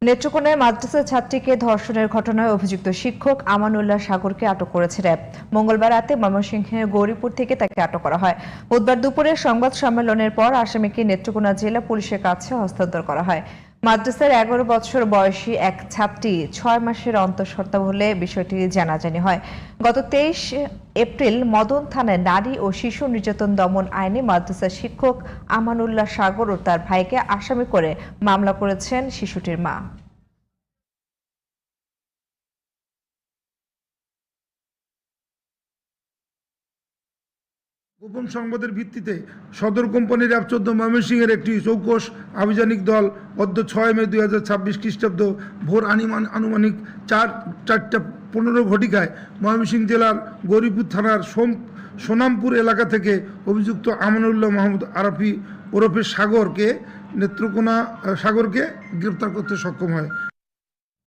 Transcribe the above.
নেত্রকোনায় মাদ্রাসা ছাত্রীকে ধর্ষণের ঘটনায় অভিযুক্ত শিক্ষক আমানুল্লাহ সাগরকে আটক করেছে র্যাব। মঙ্গলবার রাতে ময়মনসিংহের গৌরীপুর থেকে তাকে আটক করা হয়। বুধবার দুপুরে সংবাদ সম্মেলনের পর আসামিকে নেত্রকোনা জেলা পুলিশের কাছে হস্তান্তর করা হয়। মাদ্রাসার 11 বছর বয়সী এক ছাত্রী 6 মাসের অন্তঃসত্ত্বা বলে বিষয়টি জানাজানি হয়। গত 23 এপ্রিল মদন থানায় নারী ও শিশু নির্যাতন দমন আইনে মাদ্রাসার শিক্ষক আমানুল্লাহ সাগর ও তার ভাইকে আসামি করে মামলা করেছেন শিশুটির মা। গোপন সংবাদের ভিত্তিতে সদর কোম্পানির র্যাব 14 ময়মনসিংহের একটি চৌকস আভিযানিক দল গত 6 মে 2026 খ্রিস্টাব্দ ভোর আনুমানিক 4:15 ঘটিকায় ময়মনসিংহ জেলার গৌরীপুর থানার সোনামপুর এলাকা থেকে অভিযুক্ত আমানুল্লাহ মাহমুদ আরাফি ওরফে সাগরকে গ্রেপ্তার করতে সক্ষম হয়।